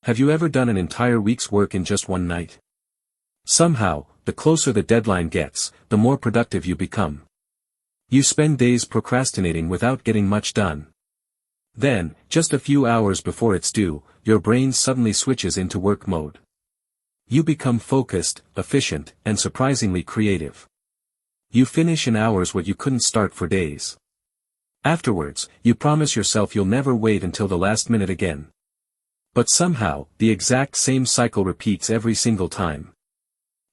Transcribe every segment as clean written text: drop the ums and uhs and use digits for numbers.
Have you ever done an entire week's work in just one night? Somehow, the closer the deadline gets, the more productive you become. You spend days procrastinating without getting much done. Then, just a few hours before it's due, your brain suddenly switches into work mode. You become focused, efficient, and surprisingly creative. You finish in hours what you couldn't start for days. Afterwards, you promise yourself you'll never wait until the last minute again. But somehow, the exact same cycle repeats every single time.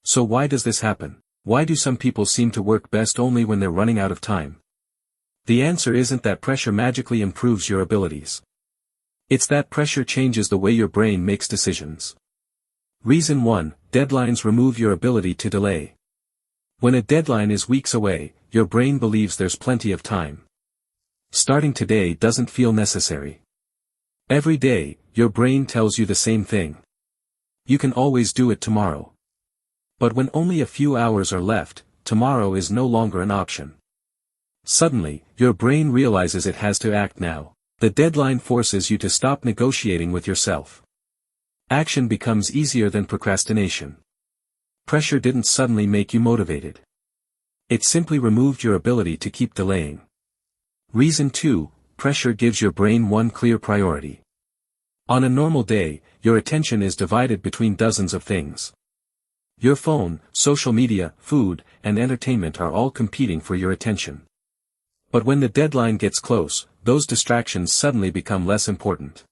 So why does this happen? Why do some people seem to work best only when they're running out of time? The answer isn't that pressure magically improves your abilities. It's that pressure changes the way your brain makes decisions. Reason 1, deadlines remove your ability to delay. When a deadline is weeks away, your brain believes there's plenty of time. Starting today doesn't feel necessary. Every day, your brain tells you the same thing. You can always do it tomorrow. But when only a few hours are left, tomorrow is no longer an option. Suddenly, your brain realizes it has to act now. The deadline forces you to stop negotiating with yourself. Action becomes easier than procrastination. Pressure didn't suddenly make you motivated. It simply removed your ability to keep delaying. Reason 2, pressure gives your brain one clear priority. On a normal day, your attention is divided between dozens of things. Your phone, social media, food, and entertainment are all competing for your attention. But when the deadline gets close, those distractions suddenly become less important.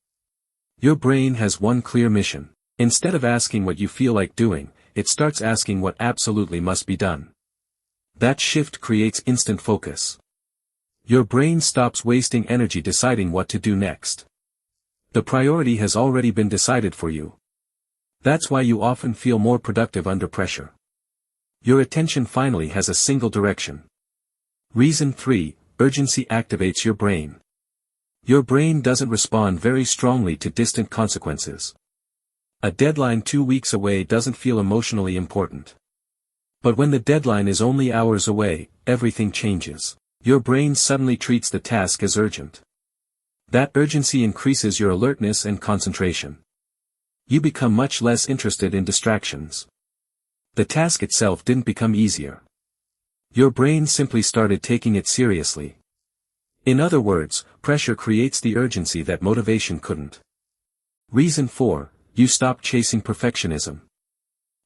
Your brain has one clear mission. Instead of asking what you feel like doing, it starts asking what absolutely must be done. That shift creates instant focus. Your brain stops wasting energy deciding what to do next. The priority has already been decided for you. That's why you often feel more productive under pressure. Your attention finally has a single direction. Reason 3, urgency activates your brain. Your brain doesn't respond very strongly to distant consequences. A deadline 2 weeks away doesn't feel emotionally important. But when the deadline is only hours away, everything changes. Your brain suddenly treats the task as urgent. That urgency increases your alertness and concentration. You become much less interested in distractions. The task itself didn't become easier. Your brain simply started taking it seriously. In other words, pressure creates the urgency that motivation couldn't. Reason 4, you stop chasing perfectionism.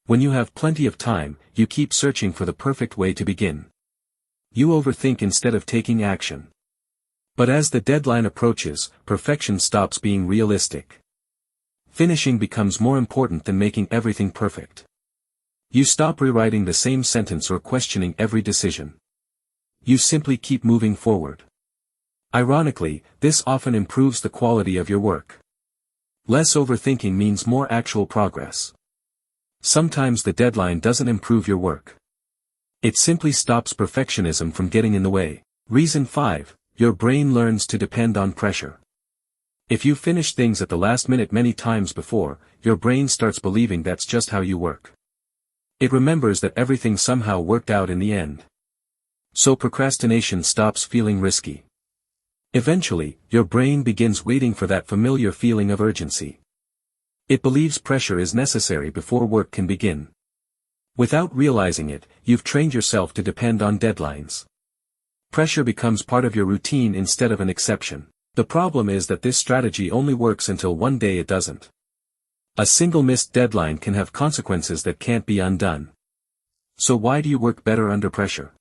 When you have plenty of time, you keep searching for the perfect way to begin. You overthink instead of taking action. But as the deadline approaches, perfection stops being realistic. Finishing becomes more important than making everything perfect. You stop rewriting the same sentence or questioning every decision. You simply keep moving forward. Ironically, this often improves the quality of your work. Less overthinking means more actual progress. Sometimes the deadline doesn't improve your work. It simply stops perfectionism from getting in the way. Reason 5, your brain learns to depend on pressure. If you finish things at the last minute many times before, your brain starts believing that's just how you work. It remembers that everything somehow worked out in the end. So procrastination stops feeling risky. Eventually, your brain begins waiting for that familiar feeling of urgency. It believes pressure is necessary before work can begin. Without realizing it, you've trained yourself to depend on deadlines. Pressure becomes part of your routine instead of an exception. The problem is that this strategy only works until one day it doesn't. A single missed deadline can have consequences that can't be undone. So why do you work better under pressure?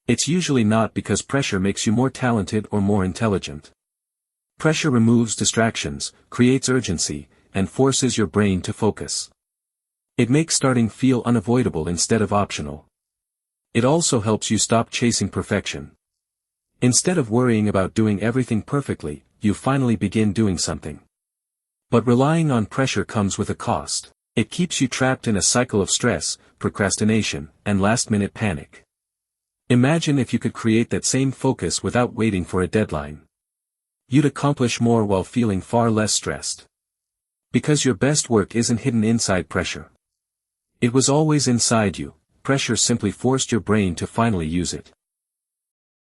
It's usually not because pressure makes you more talented or more intelligent. Pressure removes distractions, creates urgency, and forces your brain to focus. It makes starting feel unavoidable instead of optional. It also helps you stop chasing perfection. Instead of worrying about doing everything perfectly, you finally begin doing something. But relying on pressure comes with a cost. It keeps you trapped in a cycle of stress, procrastination, and last-minute panic. Imagine if you could create that same focus without waiting for a deadline. You'd accomplish more while feeling far less stressed. Because your best work isn't hidden inside pressure. It was always inside you, pressure simply forced your brain to finally use it.